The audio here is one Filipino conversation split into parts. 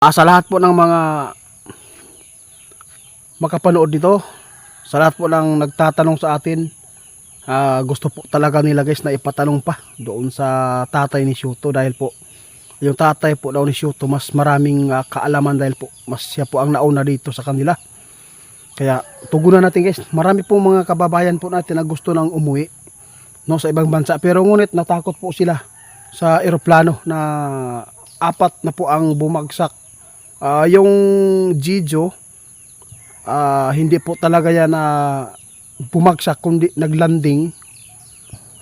Sa lahat po ng mga makapanood dito, sa lahat po ng nagtatanong sa atin, gusto po talaga nila guys na ipatanong pa doon sa tatay ni Shuto, dahil po yung tatay po daw ni Shuto mas maraming kaalaman, dahil po mas siya po ang nauna dito sa kanila. Kaya tugunan natin guys. Marami pong mga kababayan po natin na gusto nang umuwi, no, sa ibang bansa, pero ngunit natakot po sila sa eroplano na apat na po ang bumagsak. Yung Jeju, hindi po talaga yan bumagsak, kundi naglanding.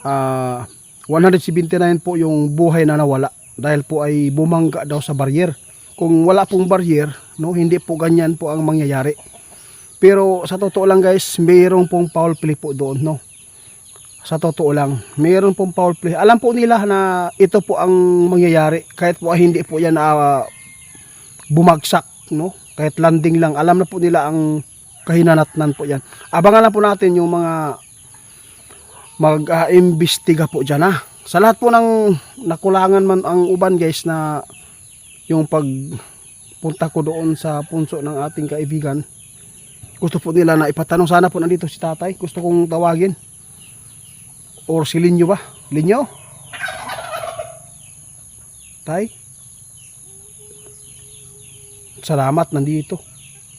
179 po yung buhay na nawala, dahil po ay bumangga daw sa barrier. Kung wala pong barrier, no, hindi po ganyan po ang mangyayari. Pero sa totoo lang guys, mayroon pong foul play po doon, no. Sa totoo lang, mayroon pong foul play. Alam po nila na ito po ang mangyayari, kahit po hindi po yan bumagsak, no. Kahit landing lang, alam na po nila ang kahinanatnan po yan. Abangan lang po natin yung mga mag-imbestiga po dyan, ha. Sa lahat po ng nakulangan man ang uban guys, na yung pagpunta ko doon sa punso ng ating kaibigan, gusto po nila na ipatanong. Sana po nandito si tatay, gusto kong tawagin, or si Linyo ba? Linyo? Tay? Salamat, nandito.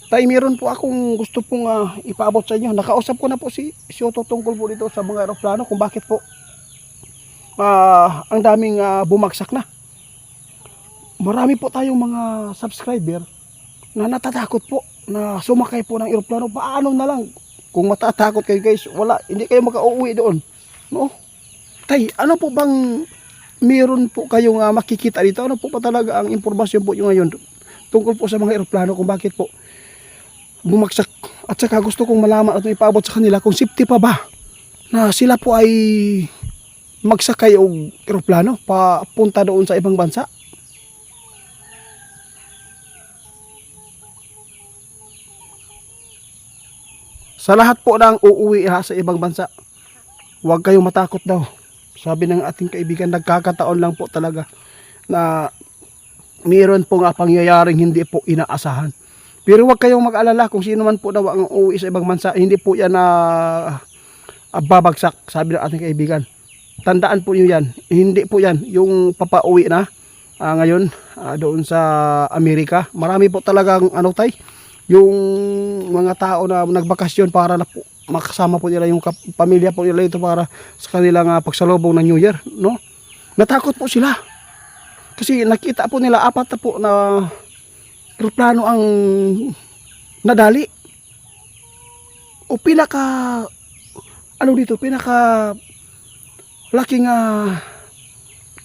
Tay, meron po akong gusto pong ipaabot sa inyo. Nakausap ko na po si Shuto tungkol po dito sa mga aeroplano, kung bakit po ang daming bumagsak na. Marami po tayong mga subscriber na natatakot po na sumakay po ng eroplano. Paano na lang kung matatakot kayo guys, hindi kayo makauwi doon, no? Tay, ano po bang meron po kayong makikita dito? Ano po pa talaga ang impormasyon po yung ngayon tungkol po sa mga eroplano, kung bakit po bumagsak? At saka gusto kong malaman at ipaabot sa kanila kung safety pa ba na sila po ay magsakay og eroplano papunta doon sa ibang bansa. Sa lahat po ng uuwi sa ibang bansa, huwag kayong matakot daw. Sabi ng ating kaibigan, nagkakataon lang po talaga na mayroon po pangyayaring hindi po inaasahan. Pero huwag kayong mag-alala kung sino man po daw ang uuwi sa ibang bansa, hindi po yan babagsak, sabi ng ating kaibigan. Tandaan po niyo yan, hindi po yan yung papauwi na ngayon doon sa Amerika. Marami po talagang tay, yung mga tao na nagbakasyon para na po makasama po nila yung pamilya po nila ito para sa kanilang pagsalubong ng New Year, no? Natakot po sila kasi nakita po nila apat na po na eroplano ang nadali, o pinaka laking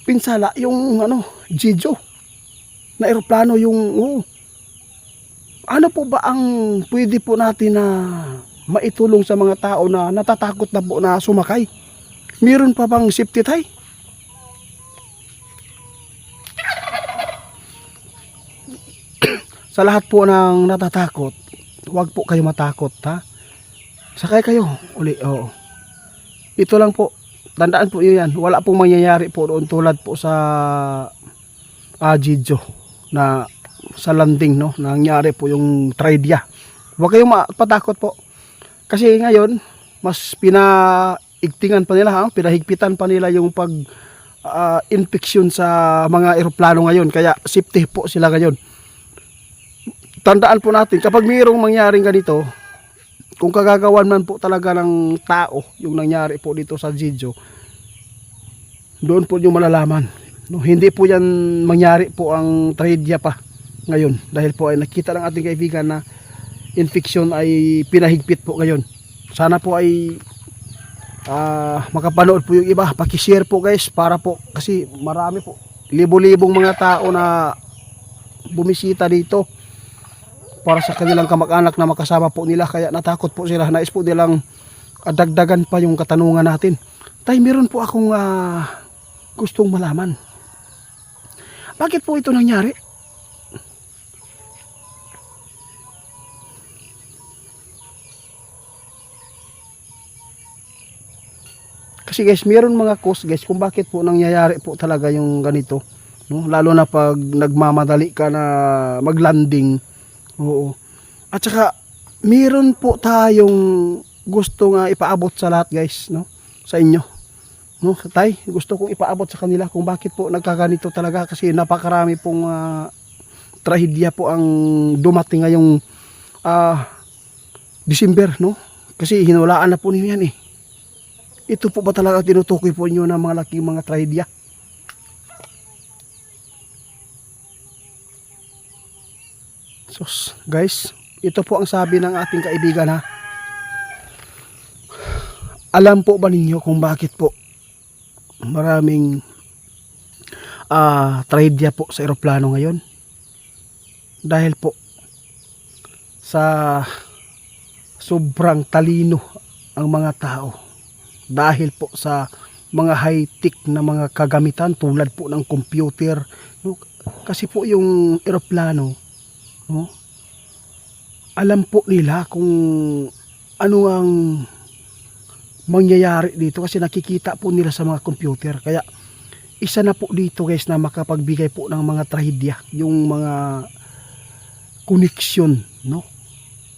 pinsala yung Jeju na eroplano. Yung ano po ba ang pwede po natin na maitulong sa mga tao na natatakot na po na sumakay? Meron pa bang safety tie? Sa lahat po ng natatakot, huwag po kayo matakot, ha. Sakay kayo uli. Oo. Ito lang po, tandaan po yun yan. Wala pong mangyayari po doon tulad po sa Jeju na sa landing, no, nangyari po yung tragedya. Huwag kayong mapatakot po, kasi ngayon mas pinaigtingan pa nila, pinahigpitan pa nila yung pag infection sa mga eroplano ngayon, kaya safety po sila ngayon. Tandaan po natin, kapag mayroong mangyaring ganito, kung kagagawan man po talaga ng tao yung nangyari po dito sa Jeju, doon po yung malalaman, no, hindi po yan mangyari po ang tragedya pa ngayon, dahil po ay nakita ng ating kaibigan na infection ay pinahigpit po ngayon. Sana po ay makapanood po yung iba, pakishare po guys, para po, kasi marami po, libo-libong mga tao na bumisita dito para sa kanilang kamag-anak na makasama po nila, kaya natakot po sila. Nais po nilang dagdagan pa yung katanungan natin. Tay, meron po akong gustong malaman, bakit po ito nangyari? Kasi guys, meron mga cause guys kung bakit po nangyayari po talaga yung ganito. no? Lalo na pag nagmamadali ka na maglanding. Oo. At saka meron po tayong gusto nga ipaabot sa lahat, guys, no? Sa inyo. No, tay, gusto kong ipaabot sa kanila kung bakit po nagkaganito talaga, kasi napakarami pong trahedya po ang dumating ngayong December, no? Kasi hinulaan na po niyo yan eh. Ito po ba talaga tinutukoy po niyo ng mga laking mga trahedya? So, guys, ito po ang sabi ng ating kaibigan, ha. Alam po ba ninyo kung bakit po maraming trahedya po sa eroplano ngayon? Dahil po sa sobrang talino ang mga tao. Dahil po sa mga high-tech na mga kagamitan tulad po ng computer, no? Kasi po yung eroplano, no? Alam po nila kung ano ang mangyayari dito kasi nakikita po nila sa mga computer. Kaya isa na po dito, guys, na makapagbigay po ng mga trahedya, yung mga koneksyon, no?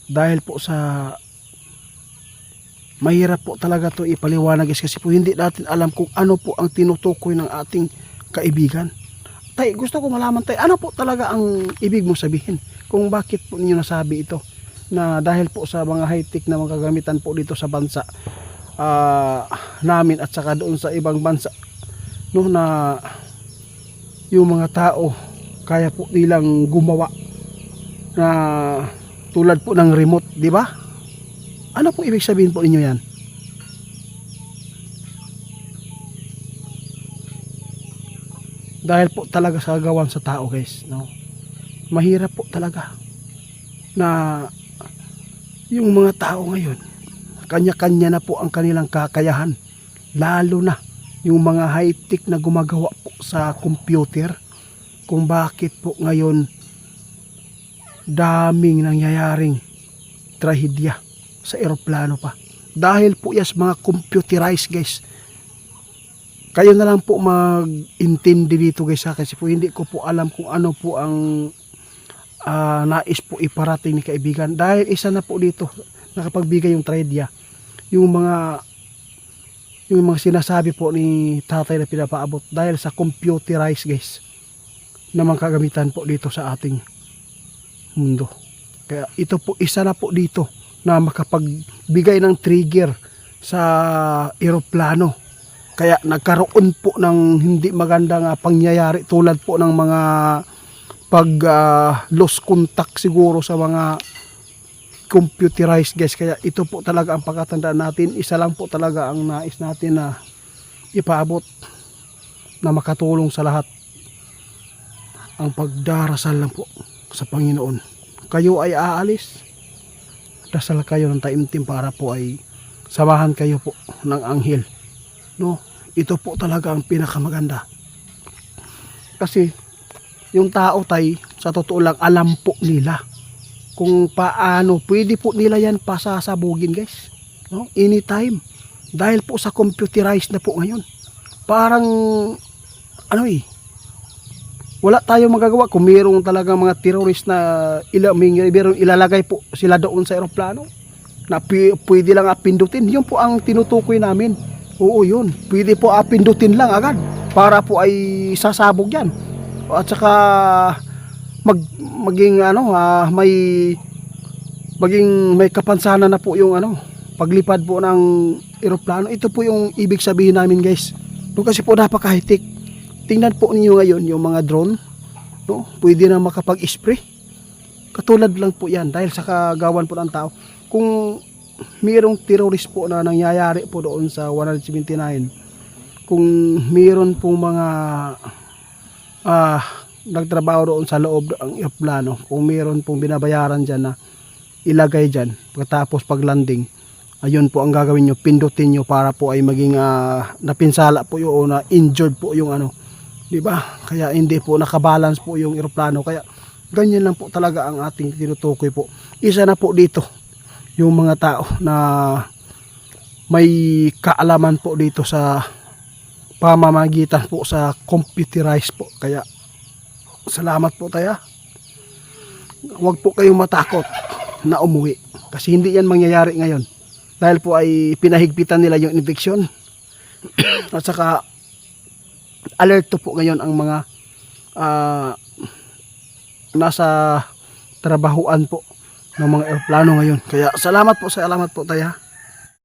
Dahil po sa mahirap po talaga to ipaliwanag, guys, kasi po hindi natin alam kung ano po ang tinutukoy ng ating kaibigan. Tay, gusto ko malaman, tay, ano po talaga ang ibig mong sabihin kung bakit po ninyo nasabi ito, na dahil po sa mga high-tech na mga kagamitan po dito sa bansa namin at saka doon sa ibang bansa, no, na yung mga tao kaya po nilang gumawa na tulad po ng remote, di ba? Ano po ibig sabihin po ninyo yan? Dahil po talaga sa gawan sa tao, guys, no? Mahirap po talaga na yung mga tao ngayon, kanya-kanya na po ang kanilang kakayahan, lalo na yung mga high-tech na gumagawa po sa computer. Kung bakit po ngayon daming nangyayaring trahedya sa eroplano pa, dahil po yes, mga computerized, guys. Kayo na lang po mag-intindi dito, guys, ha? Kasi po hindi ko po alam kung ano po ang nais po iparating ni kaibigan. Dahil isa na po dito nakapagbigay yung trahedya, yung mga sinasabi po ni tatay na pinapaabot dahil sa computerized, guys, na mga kagamitan po dito sa ating mundo. Kaya ito po isa na po dito na makapagbigay ng trigger sa eroplano. Kaya nagkaroon po ng hindi magandang pangyayari tulad po ng mga pag lost contact siguro sa mga computerized, guys. Kaya ito po talaga ang pagkatandaan natin. Isa lang po talaga ang nais natin na ipaabot na makatulong sa lahat, ang pagdarasal lang po sa Panginoon. Kayo ay aalis, dasal kayo ng taimtim para po ay samahan kayo po ng anghel, no? Ito po talaga ang pinakamaganda. Kasi yung tao, tay, sa totoo lang, alam po nila kung paano pwede po nila yan pasasabugin, guys, no? Anytime. Dahil po sa computerized na po ngayon. Parang wala tayong magagawa kung mayroong talaga mga terrorist na ilalagay po sila doon sa eroplano na pwede lang pindutin. Yun po ang tinutukoy namin. Oo, yun. Pwede po pindutin lang agad para po ay sasabog yan. At saka maging may kapansanan na po yung paglipad po ng eroplano. Ito po yung ibig sabihin namin, guys. Kasi po napaka-high-tech. Tingnan po niyo ngayon yung mga drone, no? Pwede na makapag-spray. Katulad lang po yan dahil sa kagawan po ng tao. Kung mayroong terrorist po na nangyayari po doon sa 179, kung mayroon pong mga nagtrabaho doon sa loob ng eroplano, kung mayroon pong binabayaran dyan na ilagay dyan pagkatapos pag landing, ayun po ang gagawin nyo, pindutin nyo para po ay maging napinsala po yung na injured po yung diba? Kaya hindi po nakabalance po yung eroplano. Kaya ganyan lang po talaga ang ating tinutukoy po. Isa na po dito yung mga tao na may kaalaman po dito sa pamamagitan po sa computerized po. Kaya salamat po Taya. Huwag po kayong matakot na umuwi. Kasi hindi yan mangyayari ngayon. Dahil po ay pinahigpitan nila yung infeksyon. At saka alerto po ngayon ang mga nasa trabahuan po ng mga eroplano ngayon. Kaya salamat po Taya.